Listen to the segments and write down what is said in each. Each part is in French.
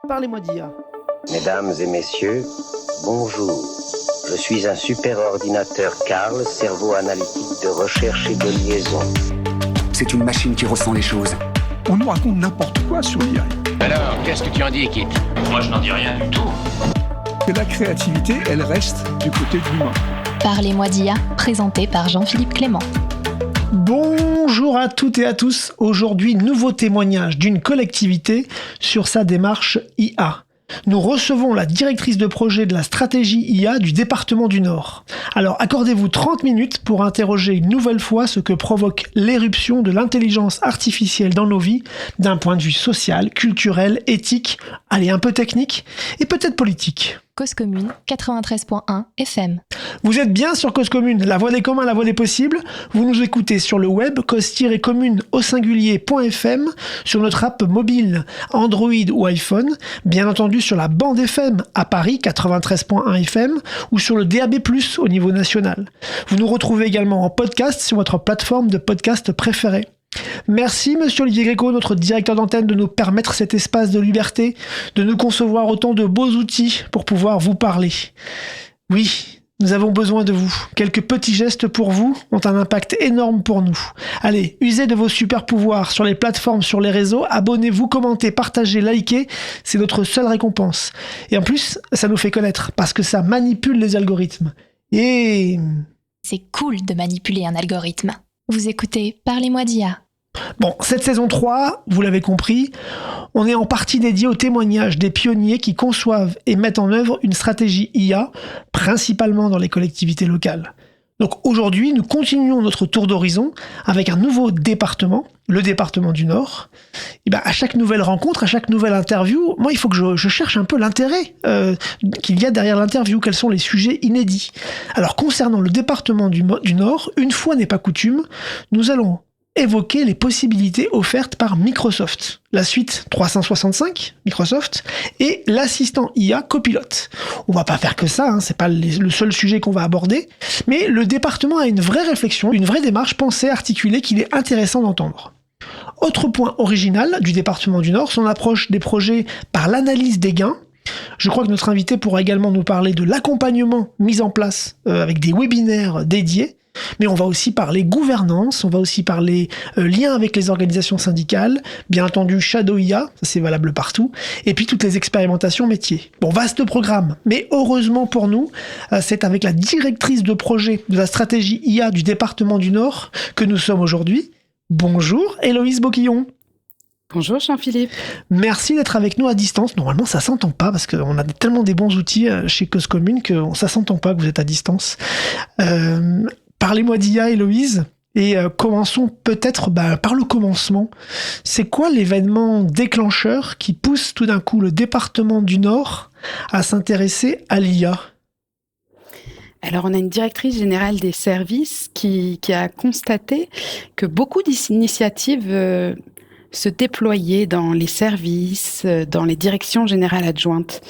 Parlez-moi d'IA. Mesdames et messieurs, bonjour. Je suis un super ordinateur Karl, cerveau analytique de recherche et de liaison. C'est une machine qui ressent les choses. On nous raconte n'importe quoi sur l'IA. Alors, qu'est-ce que tu en dis, Kit ? Moi, je n'en dis rien du tout. Que la créativité, elle reste du côté de l'humain. Parlez-moi d'IA, présenté par Jean-Philippe Clément. Bonjour à toutes et à tous. Aujourd'hui, nouveau témoignage d'une collectivité sur sa démarche IA. Nous recevons la directrice de projet de la stratégie IA du département du Nord. Alors accordez-vous 30 minutes pour interroger une nouvelle fois ce que provoque l'éruption de l'intelligence artificielle dans nos vies d'un point de vue social, culturel, éthique, allez un peu technique et peut-être politique. Cause Commune 93.1 FM. Vous êtes bien sur Cause Commune, la voix des communs, la voix des possibles. Vous nous écoutez sur le web, cause-commune au singulier.fm, sur notre app mobile Android ou iPhone, bien entendu sur la bande FM à Paris 93.1 FM ou sur le DAB+, au niveau national. Vous nous retrouvez également en podcast sur votre plateforme de podcast préférée. Merci Monsieur Olivier Gréco, notre directeur d'antenne, de nous permettre cet espace de liberté, de nous concevoir autant de beaux outils pour pouvoir vous parler. Oui, nous avons besoin de vous. Quelques petits gestes pour vous ont un impact énorme pour nous. Allez, usez de vos super pouvoirs sur les plateformes, sur les réseaux, abonnez-vous, commentez, partagez, likez, c'est notre seule récompense. Et en plus, ça nous fait connaître, parce que ça manipule les algorithmes. Et... c'est cool de manipuler un algorithme. Vous écoutez Parlez-moi d'IA. Bon, cette saison 3, vous l'avez compris, on est en partie dédié au témoignage des pionniers qui conçoivent et mettent en œuvre une stratégie IA, principalement dans les collectivités locales. Donc aujourd'hui, nous continuons notre tour d'horizon avec un nouveau département, le département du Nord. Et à chaque nouvelle rencontre, à chaque nouvelle interview, moi, il faut que je cherche un peu l'intérêt qu'il y a derrière l'interview, quels sont les sujets inédits. Alors concernant le département du Nord, une fois n'est pas coutume, nous allons évoquer les possibilités offertes par Microsoft, la suite 365 Microsoft et l'assistant IA Copilot. On va pas faire que ça, c'est pas le seul sujet qu'on va aborder, mais le département a une vraie réflexion, une vraie démarche pensée, articulée qu'il est intéressant d'entendre. Autre point original du département du Nord, son approche des projets par l'analyse des gains. Je crois que notre invité pourra également nous parler de l'accompagnement mis en place avec des webinaires dédiés. Mais on va aussi parler gouvernance, on va aussi parler lien avec les organisations syndicales, bien entendu Shadow IA, ça c'est valable partout, et puis toutes les expérimentations métiers. Bon, vaste programme, mais heureusement pour nous, c'est avec la directrice de projet de la stratégie IA du département du Nord que nous sommes aujourd'hui. Bonjour Héloïse Boquillon. Bonjour Jean-Philippe. Merci d'être avec nous à distance. Normalement, ça s'entend pas parce qu'on a tellement des bons outils chez Cause Commune que ça s'entend pas que vous êtes à distance. Parlez-moi d'IA, Héloïse, et commençons peut-être par le commencement. C'est quoi l'événement déclencheur qui pousse tout d'un coup le département du Nord à s'intéresser à l'IA ? Alors, on a une directrice générale des services qui a constaté que beaucoup d'initiatives se déployer dans les services, dans les directions générales adjointes.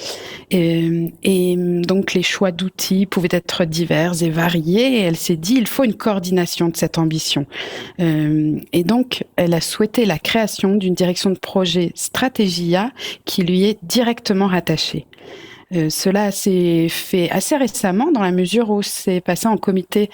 Et donc, les choix d'outils pouvaient être divers et variés. Et elle s'est dit, il faut une coordination de cette ambition. Et donc, elle a souhaité la création d'une direction de projet Stratégia qui lui est directement rattachée. Cela s'est fait assez récemment dans la mesure où c'est passé en comité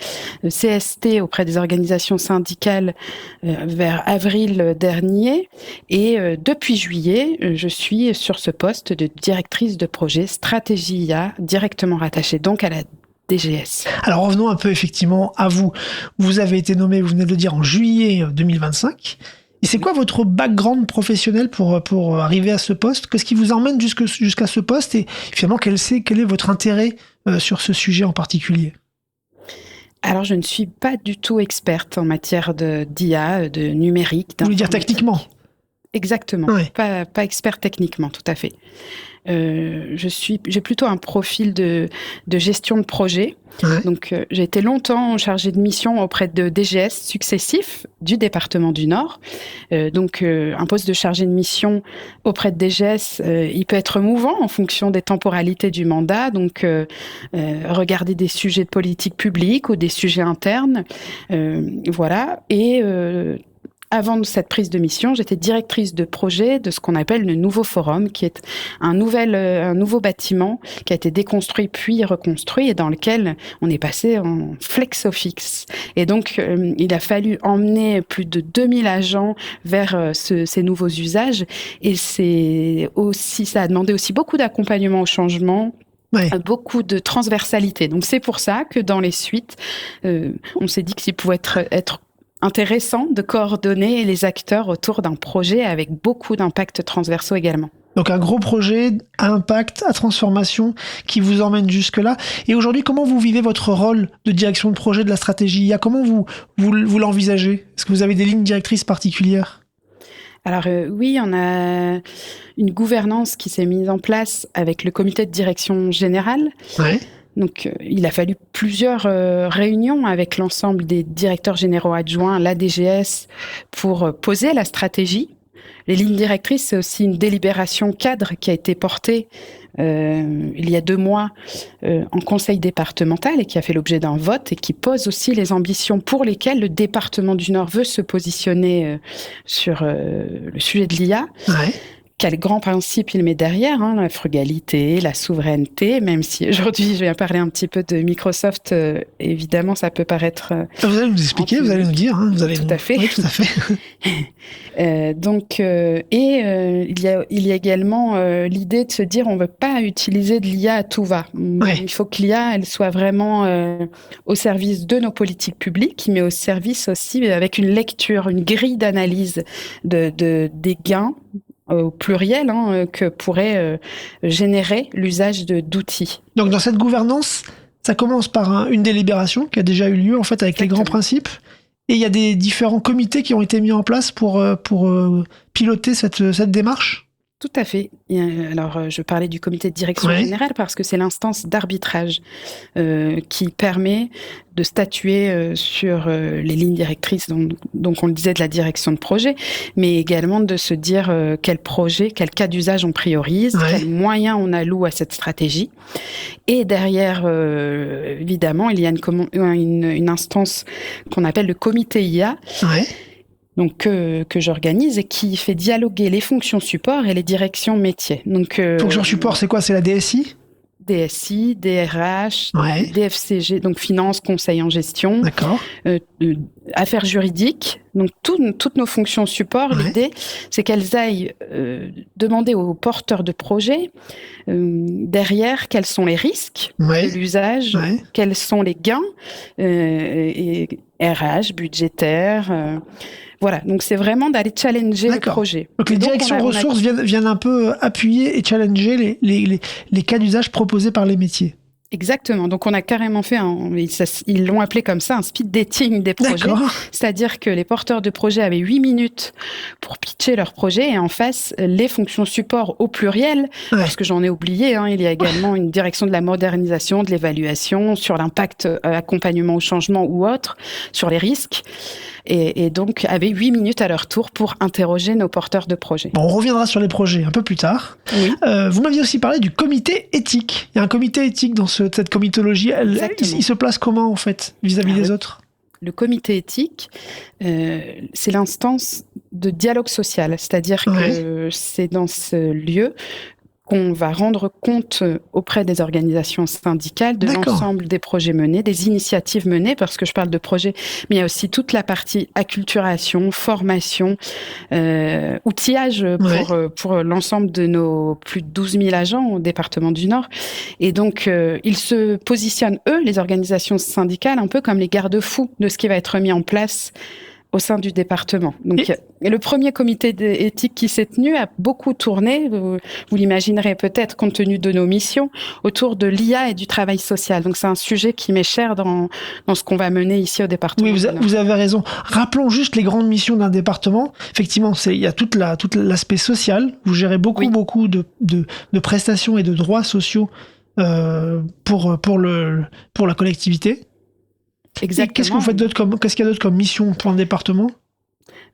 CST auprès des organisations syndicales vers avril dernier et depuis juillet, je suis sur ce poste de directrice de projet Stratégie IA directement rattachée donc à la DGS. Alors revenons un peu effectivement à vous. Vous avez été nommé, vous venez de le dire, en juillet 2025. Et c'est quoi votre background professionnel pour arriver à ce poste ? Qu'est-ce qui vous emmène jusqu'à ce poste ? Et finalement, quel est votre intérêt sur ce sujet en particulier ? Alors, je ne suis pas du tout experte en matière d'IA, de numérique. Vous voulez dire techniquement ? Exactement. Ouais. Pas expert techniquement, tout à fait. J'ai plutôt un profil de gestion de projet. Ouais. Donc, j'ai été longtemps chargée de mission auprès de DGS successifs du département du Nord. Donc, un poste de chargé de mission auprès de DGS, il peut être mouvant en fonction des temporalités du mandat. Donc, regarder des sujets de politique publique ou des sujets internes. Voilà. Et avant cette prise de mission, j'étais directrice de projet de ce qu'on appelle le Nouveau Forum, qui est un nouveau bâtiment qui a été déconstruit puis reconstruit et dans lequel on est passé en flex office. Et donc, il a fallu emmener plus de 2000 agents vers ces nouveaux usages. Et ça a demandé aussi beaucoup d'accompagnement au changement. Ouais. Beaucoup de transversalité. Donc, c'est pour ça que dans les suites, on s'est dit qu'il pouvait être intéressant de coordonner les acteurs autour d'un projet avec beaucoup d'impacts transversaux également. Donc un gros projet à impact, à transformation qui vous emmène jusque-là. Et aujourd'hui, comment vous vivez votre rôle de direction de projet de la stratégie IA ? Comment vous l'envisagez ? Est-ce que vous avez des lignes directrices particulières ? Alors oui, on a une gouvernance qui s'est mise en place avec le comité de direction générale. Ouais. Donc, il a fallu plusieurs réunions avec l'ensemble des directeurs généraux adjoints, la DGS, pour poser la stratégie. Les lignes directrices, c'est aussi une délibération cadre qui a été portée il y a 2 mois en conseil départemental et qui a fait l'objet d'un vote et qui pose aussi les ambitions pour lesquelles le département du Nord veut se positionner sur le sujet de l'IA. Ouais. Quel grand principe il met derrière, la frugalité, la souveraineté, même si aujourd'hui je viens parler un petit peu de Microsoft, évidemment ça peut paraître... Vous allez nous expliquer, vous allez nous dire. Tout à fait. Oui, tout à fait. Il y a également l'idée de se dire on ne veut pas utiliser de l'IA à tout va. Ouais. Il faut que l'IA elle soit vraiment au service de nos politiques publiques, mais au service aussi avec une lecture, une grille d'analyse des gains au pluriel que pourrait générer l'usage d'outils. Donc dans cette gouvernance, ça commence par une délibération qui a déjà eu lieu en fait avec Exactement. Les grands principes et il y a des différents comités qui ont été mis en place pour piloter cette démarche. Tout à fait. Alors, je parlais du comité de direction générale parce que c'est l'instance d'arbitrage qui permet de statuer sur les lignes directrices, donc on le disait, de la direction de projet, mais également de se dire quel projet, quel cas d'usage on priorise, quels moyens on alloue à cette stratégie. Et derrière, évidemment, il y a une instance qu'on appelle le comité IA, donc que j'organise et qui fait dialoguer les fonctions support et les directions métiers. Donc fonctions support, c'est quoi ? C'est la DSI ? DSI, DRH, DFCG, donc finance, conseil en gestion, affaires juridiques. Donc toutes nos fonctions support, l'idée, c'est qu'elles aillent demander aux porteurs de projets derrière quels sont les risques de l'usage, quels sont les gains, et RH, budgétaire. Voilà, donc c'est vraiment d'aller challenger le projet. Donc les directions ressources viennent un peu appuyer et challenger les cas d'usage proposés par les métiers. Exactement. Donc, on a carrément fait ils l'ont appelé comme ça, un speed dating des projets. C'est-à-dire que les porteurs de projets avaient 8 minutes pour pitcher leur projet et en face, les fonctions support au pluriel, parce que j'en ai oublié, il y a également une direction de la modernisation, de l'évaluation, sur l'impact, accompagnement au changement ou autre, sur les risques. Et donc, avaient 8 minutes à leur tour pour interroger nos porteurs de projets. Bon, on reviendra sur les projets un peu plus tard. Oui. Vous m'aviez aussi parlé du comité éthique. Il y a un comité éthique dans cette comitologie. Il se place comment, en fait, vis-à-vis des autres ? Le comité éthique, c'est l'instance de dialogue social. C'est-à-dire que c'est dans ce lieu qu'on va rendre compte auprès des organisations syndicales de l'ensemble des projets menés, des initiatives menées, parce que je parle de projets, mais il y a aussi toute la partie acculturation, formation, outillage pour l'ensemble de nos plus de 12 000 agents au département du Nord. Et donc, ils se positionnent, eux, les organisations syndicales, un peu comme les garde-fous de ce qui va être mis en place au sein du département. Donc, et le premier comité d'éthique qui s'est tenu a beaucoup tourné, vous l'imaginerez peut-être compte tenu de nos missions, autour de l'IA et du travail social. Donc, c'est un sujet qui m'est cher dans ce qu'on va mener ici au département. Oui, vous avez raison. Rappelons juste les grandes missions d'un département. Effectivement, il y a tout l'aspect social. Vous gérez beaucoup de prestations et de droits sociaux pour la collectivité. Exactement. Et qu'est-ce qu'il y a d'autre comme mission pour un département ?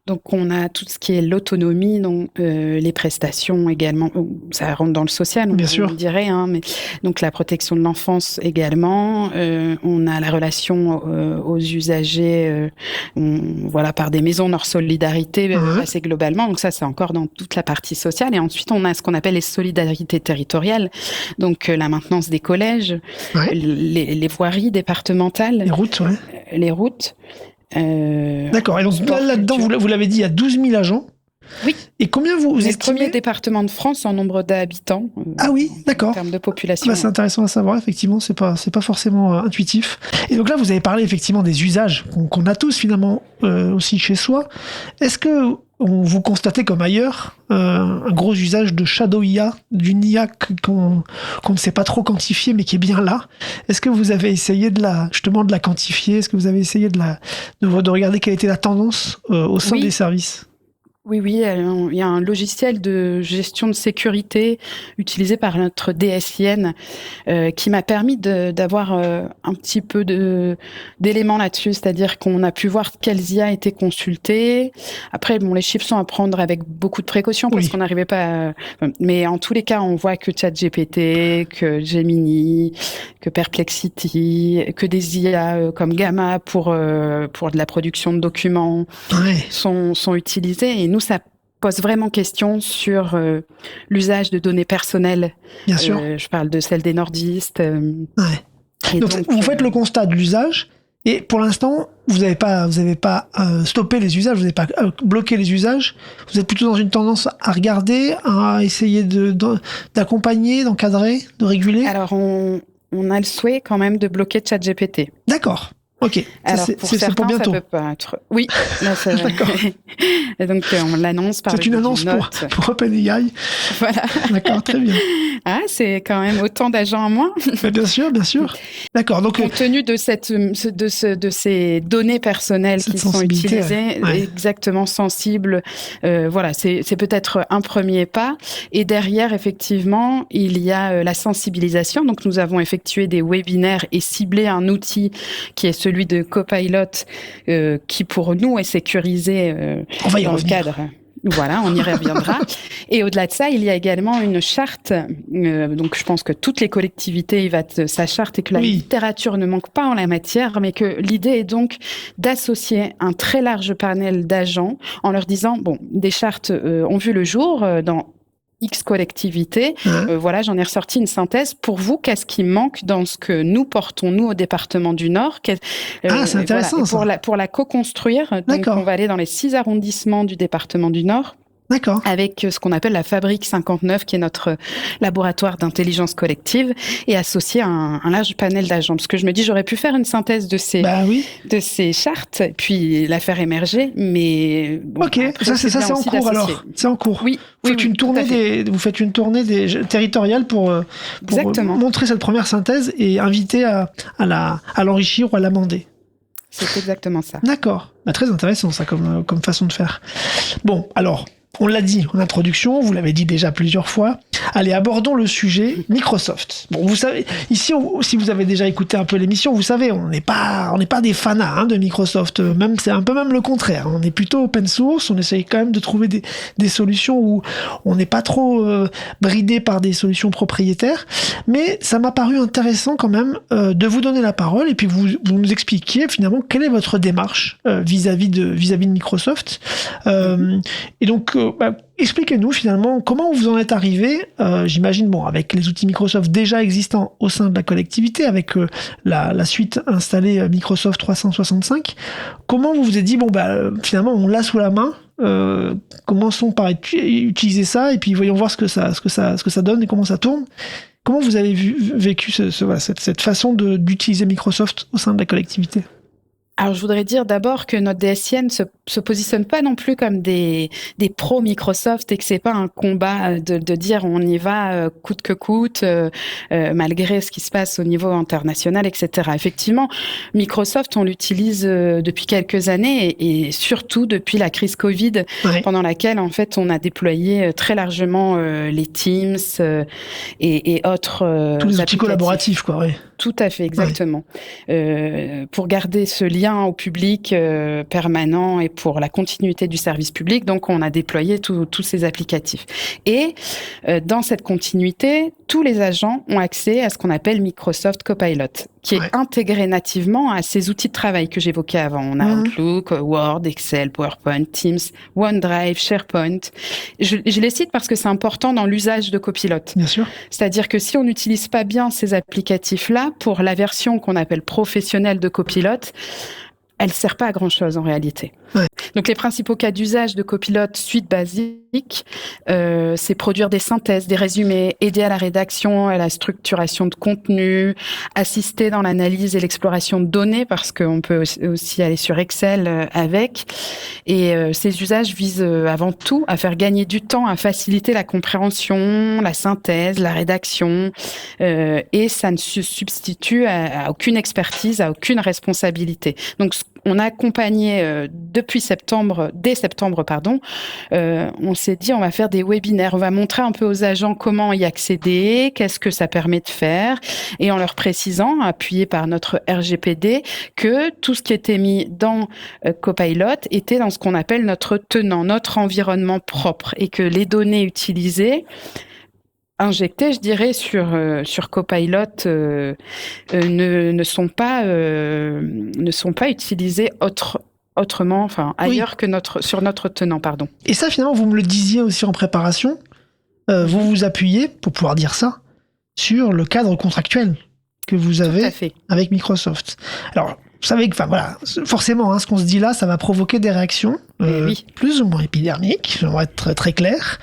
Donc, on a tout ce qui est l'autonomie, donc les prestations également. Ça rentre dans le social, Bien sûr. on dirait. Mais donc, la protection de l'enfance également. On a la relation aux usagers, par des maisons Nord Solidarité assez globalement. Donc, ça, c'est encore dans toute la partie sociale. Et ensuite, on a ce qu'on appelle les solidarités territoriales. Donc, la maintenance des collèges, les voiries départementales. Les routes. Les routes. D'accord. Et donc là-dedans, vous l'avez dit, il y a 12 000 agents. Oui. Et combien vous C'est estimez... le premier département de France en nombre d'habitants. Ah oui, d'accord. En termes de population. C'est intéressant à savoir, effectivement, c'est pas forcément intuitif. Et donc là, vous avez parlé effectivement des usages qu'on a tous finalement aussi chez soi. Est-ce que vous constatez comme ailleurs un gros usage de Shadow IA, d'une IA qu'on ne sait pas trop quantifier mais qui est bien là? Est-ce que vous avez essayé de la quantifier? Est-ce que vous avez essayé de regarder quelle était la tendance au sein des services? Oui, il y a un logiciel de gestion de sécurité utilisé par notre DSIN qui m'a permis d'avoir un petit peu d'éléments là-dessus, c'est-à-dire qu'on a pu voir quelles IA étaient consultées. Après, les chiffres sont à prendre avec beaucoup de précautions parce qu'on n'arrivait pas mais en tous les cas, on voit que ChatGPT, que Gemini, que Perplexity, que des IA comme Gamma pour de la production de documents sont utilisés. Et nous, ça pose vraiment question sur l'usage de données personnelles. Bien sûr. Je parle de celles des nordistes. Donc, vous faites le constat de l'usage, et pour l'instant, vous n'avez pas stoppé les usages, vous n'avez pas bloqué les usages. Vous êtes plutôt dans une tendance à regarder, à essayer d'accompagner, d'encadrer, de réguler. Alors, on a le souhait quand même de bloquer ChatGPT. D'accord. Ok. Alors, pour certains, pour bientôt. ça peut pas être... Oui. D'accord. Et donc, on l'annonce par C'est une annonce pour OpenAI. Voilà. D'accord, très bien. Ah, c'est quand même autant d'agents en moins. Mais bien sûr. D'accord. Donc, compte tenu de ces données personnelles qui sont utilisées, exactement sensibles, c'est peut-être un premier pas. Et derrière, effectivement, il y a la sensibilisation. Donc, nous avons effectué des webinaires et ciblé un outil qui est celui de Copilot, qui pour nous est sécurisé dans le cadre. Voilà, on y reviendra. Et au-delà de ça, il y a également une charte. Donc, je pense que toutes les collectivités sa charte et que la littérature ne manque pas en la matière, mais que l'idée est donc d'associer un très large panel d'agents en leur disant, des chartes ont vu le jour dans X collectivités. J'en ai ressorti une synthèse. Pour vous, qu'est-ce qui manque dans ce que nous portons, nous, au département du Nord? C'est intéressant, ça. Pour la co-construire, donc on va aller dans les 6 arrondissements du département du Nord. D'accord. Avec ce qu'on appelle la Fabrique 59, qui est notre laboratoire d'intelligence collective, et associé à un large panel d'agents. Parce que je me dis, j'aurais pu faire une synthèse de ces chartes, puis la faire émerger, mais... Après, ça c'est en cours alors. C'est en cours. Oui. Vous faites une tournée territoriale pour montrer cette première synthèse et inviter à l'enrichir ou à l'amender. C'est exactement ça. D'accord. Très intéressant ça comme façon de faire. Bon, alors... On l'a dit en introduction, vous l'avez dit déjà plusieurs fois. Allez, abordons le sujet Microsoft. Bon, vous savez, ici, si vous avez déjà écouté un peu l'émission, vous savez, on n'est pas des fanas de Microsoft. Même, c'est un peu même le contraire. On est plutôt open source. On essaye quand même de trouver des solutions où on n'est pas trop bridé par des solutions propriétaires. Mais ça m'a paru intéressant quand même de vous donner la parole et puis vous nous expliquiez finalement quelle est votre démarche vis-à-vis de Microsoft. Et donc expliquez-nous finalement comment vous en êtes arrivé, j'imagine, avec les outils Microsoft déjà existants au sein de la collectivité, avec la suite installée Microsoft 365, comment vous vous êtes dit, finalement on l'a sous la main, commençons par utiliser ça et puis voyons voir ce que ça donne et comment ça tourne. Comment vous avez vécu cette façon d'utiliser Microsoft au sein de la collectivité ? Alors, je voudrais dire d'abord que notre DSIN se positionne pas non plus comme des pros Microsoft et que c'est pas un combat de dire on y va coûte que coûte, malgré ce qui se passe au niveau international, etc. Effectivement, Microsoft, on l'utilise depuis quelques années et surtout depuis la crise Covid, pendant laquelle, en fait, on a déployé très largement les Teams et autres tous les outils collaboratifs, quoi, Tout à fait, exactement. Pour garder ce lien au public permanent et pour la continuité du service public, donc on a déployé tous ces applicatifs. Et dans cette continuité, tous les agents ont accès à ce qu'on appelle Microsoft Copilot, qui est intégré nativement à ces outils de travail que j'évoquais avant. On a Outlook, Word, Excel, PowerPoint, Teams, OneDrive, SharePoint. Je les cite parce que c'est important dans l'usage de Copilot. Bien sûr. C'est-à-dire que si on n'utilise pas bien ces applicatifs-là, pour la version qu'on appelle professionnelle de Copilot, elle sert pas à grand-chose en réalité. Ouais. Donc les principaux cas d'usage de Copilot suite basique, c'est produire des synthèses, des résumés, aider à la rédaction, à la structuration de contenu, assister dans l'analyse et l'exploration de données parce qu'on peut aussi aller sur Excel avec. Et ces usages visent avant tout à faire gagner du temps, à faciliter la compréhension, la synthèse, la rédaction, et ça ne se substitue à aucune expertise, à aucune responsabilité. Donc on a accompagné dès septembre, on s'est dit on va faire des webinaires, on va montrer un peu aux agents comment y accéder, qu'est-ce que ça permet de faire, et en leur précisant, appuyé par notre RGPD, que tout ce qui était mis dans Copilot était dans ce qu'on appelle notre tenant, notre environnement propre, et que les données utilisées injectés, je dirais, sur Copilot ne sont pas utilisés autrement, enfin ailleurs que sur notre tenant, pardon. Et ça, finalement, vous me le disiez aussi en préparation, vous vous appuyez, pour pouvoir dire ça, sur le cadre contractuel que vous avez avec Microsoft. Alors, vous savez que, forcément, ce qu'on se dit là, ça va provoquer des réactions plus ou moins épidermiques, on va être très, très clair,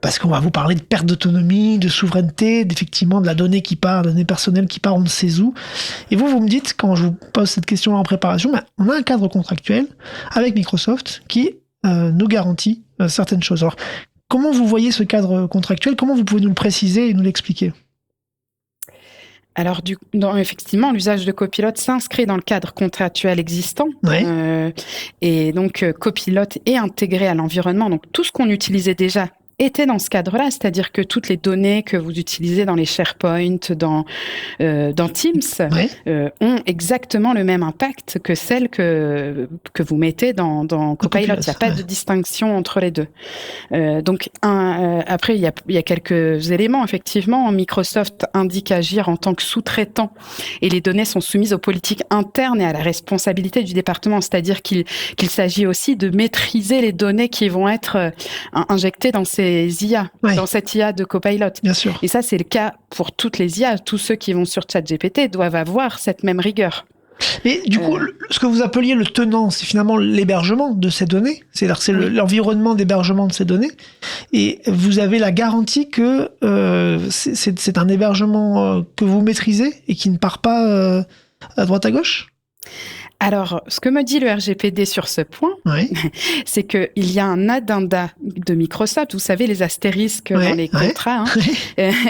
parce qu'on va vous parler de perte d'autonomie, de souveraineté, effectivement de la donnée qui part, de la donnée personnelle qui part, on ne sait où. Et vous me dites, quand je vous pose cette question en préparation, on a un cadre contractuel avec Microsoft qui nous garantit certaines choses. Alors, comment vous voyez ce cadre contractuel? Comment vous pouvez nous le préciser et nous l'expliquer? Alors, effectivement, l'usage de Copilot s'inscrit dans le cadre contractuel existant. Et donc, Copilot est intégré à l'environnement. Donc, tout ce qu'on utilisait déjà était dans ce cadre-là, c'est-à-dire que toutes les données que vous utilisez dans les SharePoint, dans Teams, ont exactement le même impact que celles que vous mettez dans Copilot. Il n'y a pas de distinction entre les deux. Après, il y a quelques éléments. Effectivement, Microsoft indique agir en tant que sous-traitant et les données sont soumises aux politiques internes et à la responsabilité du département, c'est-à-dire qu'il s'agit aussi de maîtriser les données qui vont être injectées dans ces IA, dans cette IA de Copilot. Bien sûr. Et ça, c'est le cas pour toutes les IA. Tous ceux qui vont sur ChatGPT doivent avoir cette même rigueur. Mais du coup, ce que vous appeliez le tenant, c'est finalement l'hébergement de ces données. C'est-à-dire c'est l'environnement d'hébergement de ces données. Et vous avez la garantie que c'est un hébergement que vous maîtrisez et qui ne part pas à droite à gauche? Alors, ce que me dit le RGPD sur ce point, c'est qu'il y a un addenda de Microsoft, vous savez, les astérisques dans les contrats,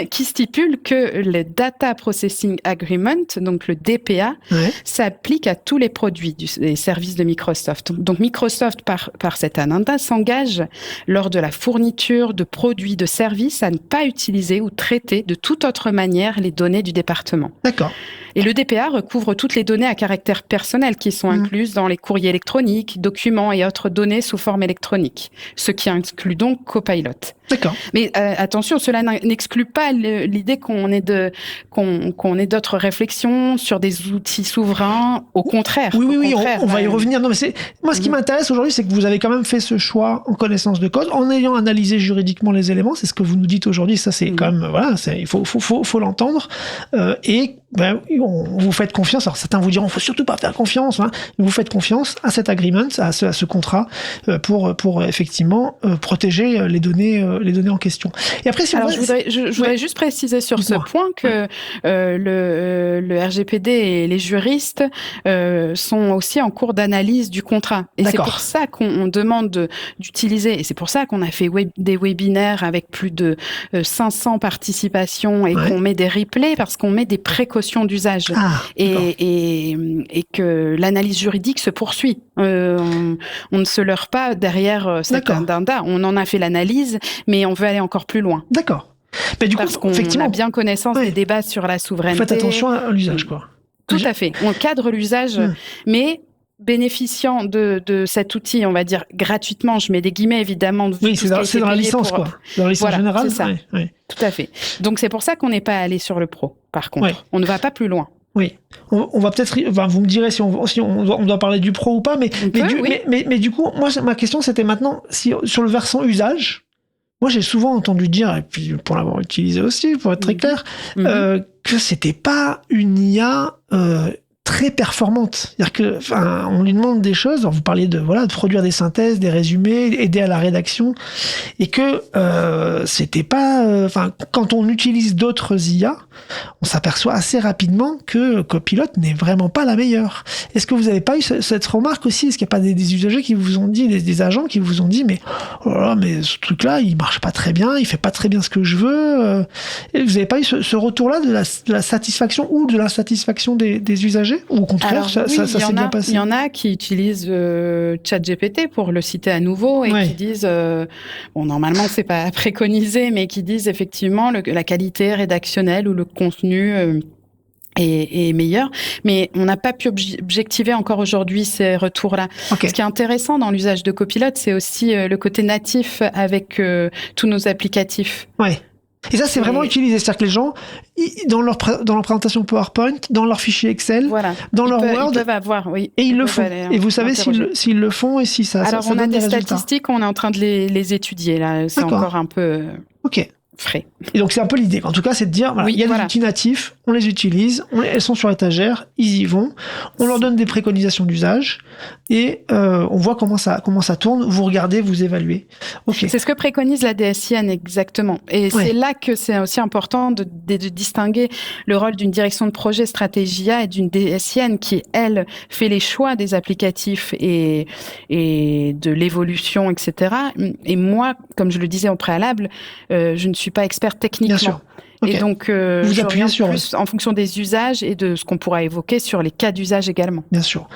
qui stipule que le Data Processing Agreement, donc le DPA, s'applique à tous les produits des services de Microsoft. Donc, Microsoft, par cet addenda, s'engage lors de la fourniture de produits, de services, à ne pas utiliser ou traiter de toute autre manière les données du département. D'accord. Et le DPA recouvre toutes les données à caractère personnel qui sont incluses dans les courriers électroniques, documents et autres données sous forme électronique, ce qui inclut donc Copilot. D'accord. Mais attention, cela n'exclut pas l'idée qu'on ait d'autres réflexions sur des outils souverains. Au contraire. Oui, on va y revenir. Non, mais moi, ce qui m'intéresse aujourd'hui, c'est que vous avez quand même fait ce choix en connaissance de cause, en ayant analysé juridiquement les éléments. C'est ce que vous nous dites aujourd'hui. Ça, c'est quand même, il faut l'entendre. Et on vous faites confiance. Alors certains vous diront, faut surtout pas faire confiance. Vous faites confiance à cet agreement, à ce contrat, pour effectivement protéger les données en question. Et après, je voudrais juste préciser sur ce point que le RGPD et les juristes sont aussi en cours d'analyse du contrat. Et c'est pour ça qu'on demande d'utiliser, et c'est pour ça qu'on a fait des webinaires avec plus de 500 participations et qu'on met des replays, parce qu'on met des précautions d'usage et que l'analyse juridique se poursuit. On ne se leurre pas derrière cet addenda. On en a fait l'analyse, mais on veut aller encore plus loin. D'accord. Mais du Parce coup, qu'on effectivement, a bien connaissance des débats sur la souveraineté. faites attention à l'usage, quoi. Tout à fait. On cadre l'usage, mais bénéficiant de cet outil, on va dire gratuitement, je mets des guillemets évidemment. Oui, c'est dans la licence, quoi. Dans la licence générale, c'est ça. Ouais. Tout à fait. Donc c'est pour ça qu'on n'est pas allé sur le pro, par contre. Ouais. On ne va pas plus loin. Oui, on va peut-être. Enfin, vous me direz si on doit parler du pro ou pas, mais du coup, moi, ma question, c'était maintenant, si sur le versant usage, moi, j'ai souvent entendu dire, et puis pour l'avoir utilisé aussi, pour être très clair, que c'était pas une IA très performante. C'est-à-dire que, enfin, on lui demande des choses. Alors vous parliez de produire des synthèses, des résumés, aider à la rédaction, et que c'était pas. Enfin, quand on utilise d'autres IA, on s'aperçoit assez rapidement que Copilot n'est vraiment pas la meilleure. Est-ce que vous n'avez pas eu cette remarque aussi? Est-ce qu'il n'y a pas des usagers qui vous ont dit, des agents qui vous ont dit, mais oh là, mais ce truc-là, il marche pas très bien, il fait pas très bien ce que je veux. Et vous n'avez pas eu ce retour-là de la satisfaction ou de l'insatisfaction des usagers? Ou au contraire, ça s'est bien passé? Il y en a qui utilisent ChatGPT, pour le citer à nouveau, et qui disent, bon, normalement, c'est pas préconisé, mais qui disent effectivement la qualité rédactionnelle ou le contenu est meilleur. Mais on n'a pas pu objectiver encore aujourd'hui ces retours-là. Okay. Ce qui est intéressant dans l'usage de Copilot, c'est aussi le côté natif avec tous nos applicatifs. Ouais. Et ça, c'est vraiment utilisé. C'est-à-dire que les gens, dans leur présentation PowerPoint, dans leur fichier Excel, dans leur Word, ils peuvent avoir, et ils le font. Et vous savez s'ils le font et si ça Alors, ça on a donne des résultats. Statistiques, on est en train de les étudier, là. C'est encore un peu frais. Et donc, c'est un peu l'idée. En tout cas, c'est de dire, il y a des outils natifs, on les utilise, elles sont sur étagère, ils y vont, on leur donne des préconisations d'usage, et on voit comment ça tourne, vous regardez, vous évaluez. Okay. C'est ce que préconise la DSIN exactement. Et c'est là que c'est aussi important de distinguer le rôle d'une direction de projet stratégie A et d'une DSIN qui, elle, fait les choix des applicatifs et de l'évolution, etc. Et moi, comme je le disais au préalable, je ne suis pas experte techniquement. Bien sûr. Okay. Et donc, vous appuyez sur plus en fonction des usages et de ce qu'on pourra évoquer sur les cas d'usage également. Bien sûr.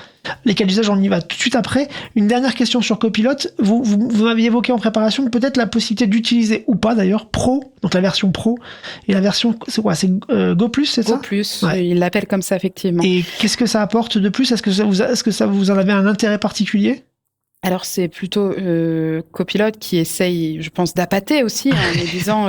Les cas d'usage, on y va tout de suite après. Une dernière question sur Copilot. Vous m'aviez évoqué en préparation peut-être la possibilité d'utiliser, ou pas d'ailleurs, Pro, donc la version Pro, et la version, c'est quoi? C'est Go+, c'est ça? Go+, il l'appelle comme ça, effectivement. Et qu'est-ce que ça apporte de plus? Est-ce que ça vous en avez un intérêt particulier? Alors, c'est plutôt Copilot qui essaye, je pense, d'appâter aussi, en disant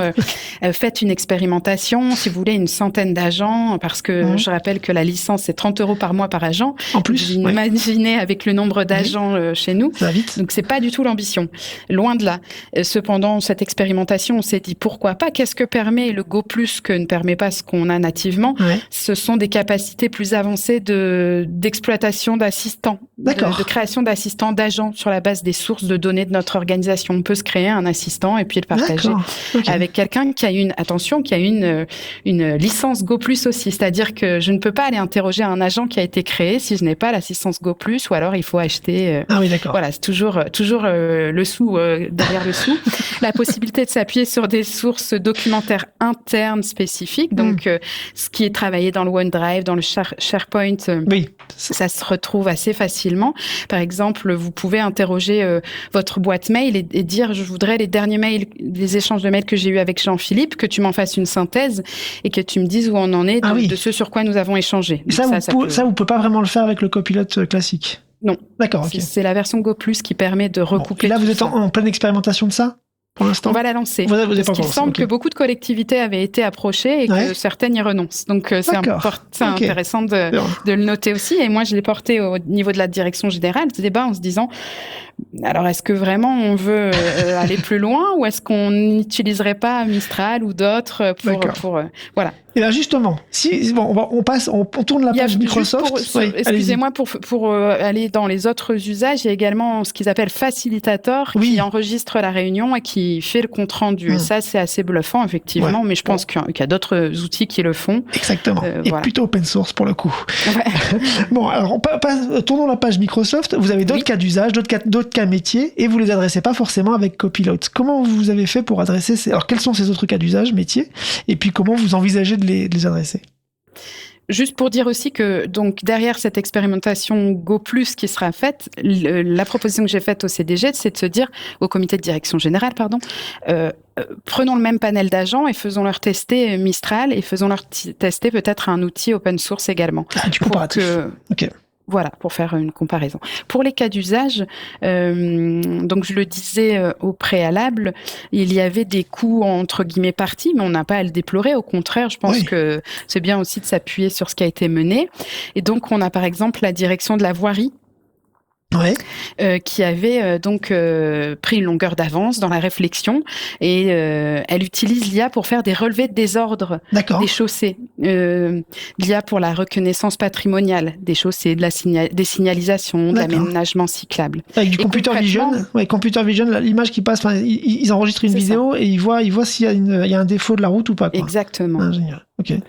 faites une expérimentation, si vous voulez, une centaine d'agents, parce que je rappelle que la licence, c'est 30 € par mois par agent. En plus, imaginez avec le nombre d'agents chez nous. Ça va vite. Donc, c'est pas du tout l'ambition. Loin de là. Cependant, cette expérimentation, on s'est dit pourquoi pas? Qu'est-ce que permet le Go+, que ne permet pas ce qu'on a nativement? Ce sont des capacités plus avancées d'exploitation d'assistants, de création d'assistants, d'agents sur la base des sources de données de notre organisation. On peut se créer un assistant et puis le partager avec quelqu'un qui a une licence Go+ aussi. C'est-à-dire que je ne peux pas aller interroger un agent qui a été créé si je n'ai pas l'assistance Go+, ou alors il faut acheter. Voilà, c'est toujours le sou derrière le sou. La possibilité de s'appuyer sur des sources documentaires internes spécifiques. Donc, ce qui est travaillé dans le OneDrive, dans le SharePoint, ça se retrouve assez facilement. Par exemple, vous pouvez interroger votre boîte mail et dire je voudrais les derniers mails, les échanges de mails que j'ai eu avec Jean-Philippe, que tu m'en fasses une synthèse et que tu me dises où on en est de ce sur quoi nous avons échangé. Ça, vous pouvez pas vraiment le faire avec le Copilot classique. Non. D'accord. Okay. C'est la version Go+ qui permet de recoupler. Et là, vous êtes en pleine expérimentation de ça? Pour l'instant, on va la lancer. Parce qu'il semble que beaucoup de collectivités avaient été approchées et que certaines y renoncent. Donc, c'est intéressant de le noter aussi. Et moi, je l'ai porté au niveau de la direction générale, ce débat, en se disant, alors, est-ce que vraiment on veut aller plus loin ou est-ce qu'on n'utiliserait pas Mistral ou d'autres pour voilà. Et là, justement, on tourne la page Microsoft. Excusez-moi, pour aller dans les autres usages, il y a également ce qu'ils appellent facilitateur qui enregistre la réunion et qui fait le compte-rendu. Et ça, c'est assez bluffant, effectivement, mais je pense qu'il y a d'autres outils qui le font. Exactement. Et plutôt open source pour le coup. Bon, alors, tournons la page Microsoft. Vous avez d'autres cas d'usage, d'autres cas métiers, et vous les adressez pas forcément avec Copilot. Comment vous avez fait pour adresser alors, quels sont ces autres cas d'usage métiers, et puis comment vous envisagez de les adresser? Juste pour dire aussi que donc derrière cette expérimentation Go+ qui sera faite, la proposition que j'ai faite au CDG, c'est de se dire, au comité de direction générale, prenons le même panel d'agents et faisons-leur tester Mistral et faisons-leur tester peut-être un outil open source également. Du comparatif. Ok. Voilà, pour faire une comparaison. Pour les cas d'usage, donc je le disais au préalable, il y avait des coûts entre guillemets partis, mais on n'a pas à le déplorer. Au contraire, je pense que c'est bien aussi de s'appuyer sur ce qui a été mené. Et donc, on a par exemple la direction de la voirie, qui avait pris une longueur d'avance dans la réflexion et elle utilise l'IA pour faire des relevés de désordre des chaussées, l'IA pour la reconnaissance patrimoniale des chaussées, des signalisations, de l'aménagement cyclable. Avec du computer vision, l'image qui passe, ils enregistrent une vidéo et ils voient s'il y a un défaut de la route ou pas. Exactement. Génial. Okay.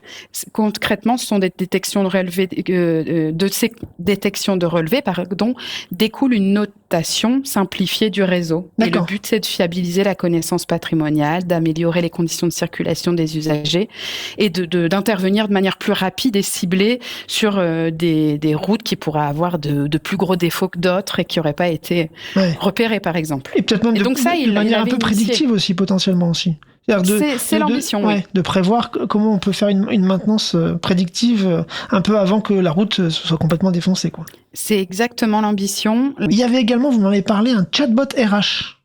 Concrètement, ce sont des détections de relevés, de ces détections de relevés, dont découle une notation simplifiée du réseau. Et le but, c'est de fiabiliser la connaissance patrimoniale, d'améliorer les conditions de circulation des usagers et d'intervenir de manière plus rapide et ciblée sur des routes qui pourraient avoir de plus gros défauts que d'autres et qui n'auraient pas été repérées, par exemple. Et peut-être même de manière un peu prédictive aussi, potentiellement aussi. C'est l'ambition, de prévoir comment on peut faire une maintenance prédictive un peu avant que la route soit complètement défoncée, quoi. C'est exactement l'ambition. Il y avait également, vous m'en avez parlé, un chatbot RH.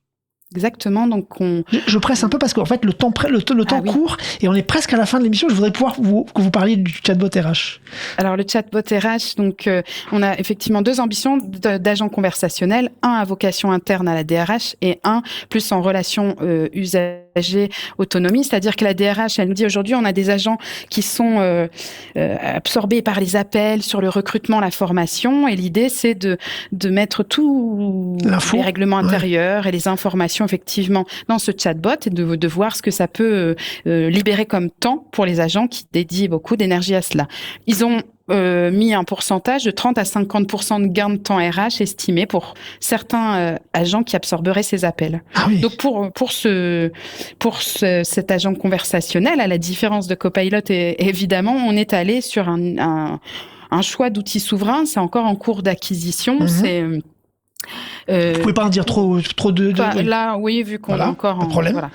Exactement, donc Je presse un peu parce qu'en fait le temps court et on est presque à la fin de l'émission. Je voudrais pouvoir que vous parliez du chatbot RH. Alors le chatbot RH, donc on a effectivement 2 ambitions d'agents conversationnels, un à vocation interne à la DRH et un plus en relation usager autonomie, c'est-à-dire que la DRH, elle nous dit aujourd'hui on a des agents qui sont absorbés par les appels sur le recrutement, la formation, et l'idée c'est de mettre tous les règlements intérieurs et les informations effectivement dans ce chatbot et de voir ce que ça peut libérer comme temps pour les agents qui dédient beaucoup d'énergie à cela. Ils ont mis un pourcentage de 30 à 50% de gain de temps RH estimé pour certains agents qui absorberaient ces appels. Donc pour cet agent conversationnel, à la différence de Copilot, évidemment, on est allé sur un choix d'outils souverains. C'est encore en cours d'acquisition. C'est vous pouvez pas en dire trop de... Là, oui, vu qu'on est encore pas de problème. Voilà.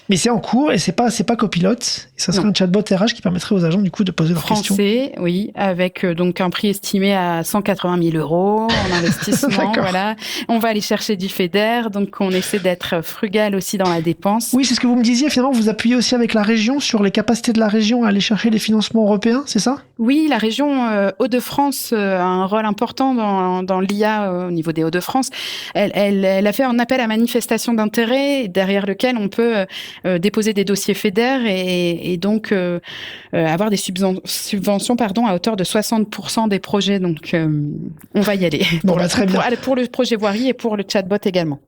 Mais c'est en cours et c'est pas Copilot. Ça serait un chatbot RH qui permettrait aux agents du coup de poser leurs questions. Français, oui, avec donc un prix estimé à 180 000 € en investissement. Voilà, on va aller chercher du FEDER, donc on essaie d'être frugal aussi dans la dépense. Oui, c'est ce que vous me disiez. Finalement, vous appuyez aussi avec la région sur les capacités de la région à aller chercher des financements européens, c'est ça ? Oui, la région Hauts-de-France a un rôle important dans l'IA au niveau des Hauts-de-France. Elle a fait un appel à manifestation d'intérêt derrière lequel on peut déposer des dossiers FEDER et donc avoir des subventions à hauteur de 60% des projets. Donc, on va y aller. Très bien. Pour le projet voirie et pour le chatbot également.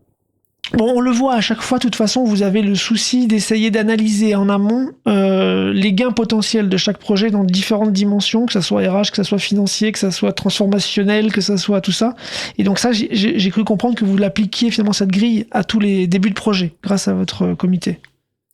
Bon, on le voit à chaque fois, de toute façon, vous avez le souci d'essayer d'analyser en amont les gains potentiels de chaque projet dans différentes dimensions, que ça soit RH, que ça soit financier, que ça soit transformationnel, que ça soit tout ça. Et donc ça, j'ai cru comprendre que vous l'appliquiez finalement cette grille à tous les débuts de projet, grâce à votre comité.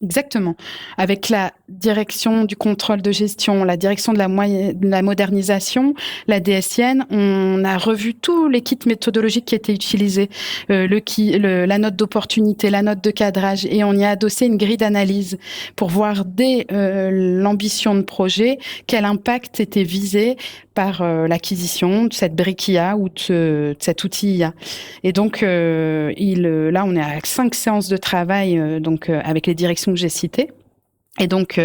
Exactement. Avec la direction du contrôle de gestion, la direction de la modernisation, la DSIN, on a revu tous les kits méthodologiques qui étaient utilisés, la note d'opportunité, la note de cadrage, et on y a adossé une grille d'analyse pour voir dès l'ambition de projet quel impact était visé par l'acquisition de cette brique IA ou de cet outil IA. Et donc, là, on est à 5 séances de travail avec les directions que j'ai citées. Et donc,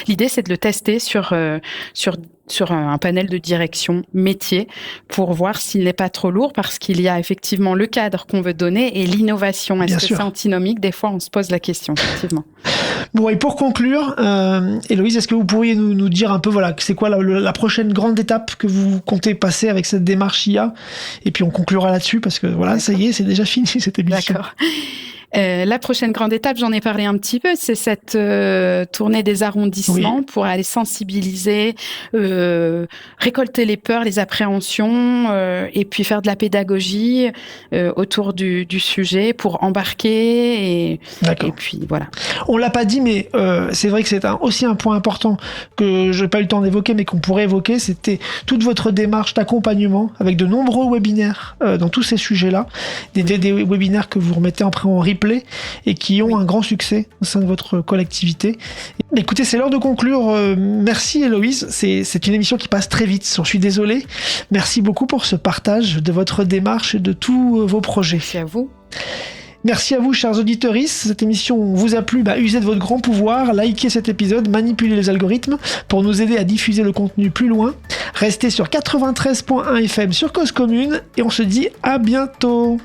l'idée, c'est de le tester sur un panel de direction métier pour voir s'il n'est pas trop lourd, parce qu'il y a effectivement le cadre qu'on veut donner et l'innovation. Est-ce que c'est antinomique ? Des fois, on se pose la question, effectivement. Bon, et pour conclure, Héloïse, est-ce que vous pourriez nous dire un peu, c'est quoi la prochaine grande étape que vous comptez passer avec cette démarche IA ? Et puis on conclura là-dessus, parce que ça y est, c'est déjà fini cette émission. D'accord. La prochaine grande étape, j'en ai parlé un petit peu, c'est cette tournée des arrondissements pour aller sensibiliser, récolter les peurs, les appréhensions, et puis faire de la pédagogie autour du sujet pour embarquer. Et puis voilà. On l'a pas dit, mais c'est vrai que c'est aussi un point important que je n'ai pas eu le temps d'évoquer, mais qu'on pourrait évoquer, c'était toute votre démarche d'accompagnement avec de nombreux webinaires dans tous ces sujets-là, des webinaires que vous remettez après en replay et qui ont un grand succès au sein de votre collectivité. Écoutez, c'est l'heure de conclure. Merci Héloïse, c'est une émission qui passe très vite, j'en suis désolé. Merci beaucoup pour ce partage de votre démarche et de tous vos projets. Merci à vous. Merci à vous, chers auditeurs. Cette émission vous a plu, usez de votre grand pouvoir, likez cet épisode, manipulez les algorithmes pour nous aider à diffuser le contenu plus loin. Restez sur 93.1 FM sur Cause Commune et on se dit à bientôt.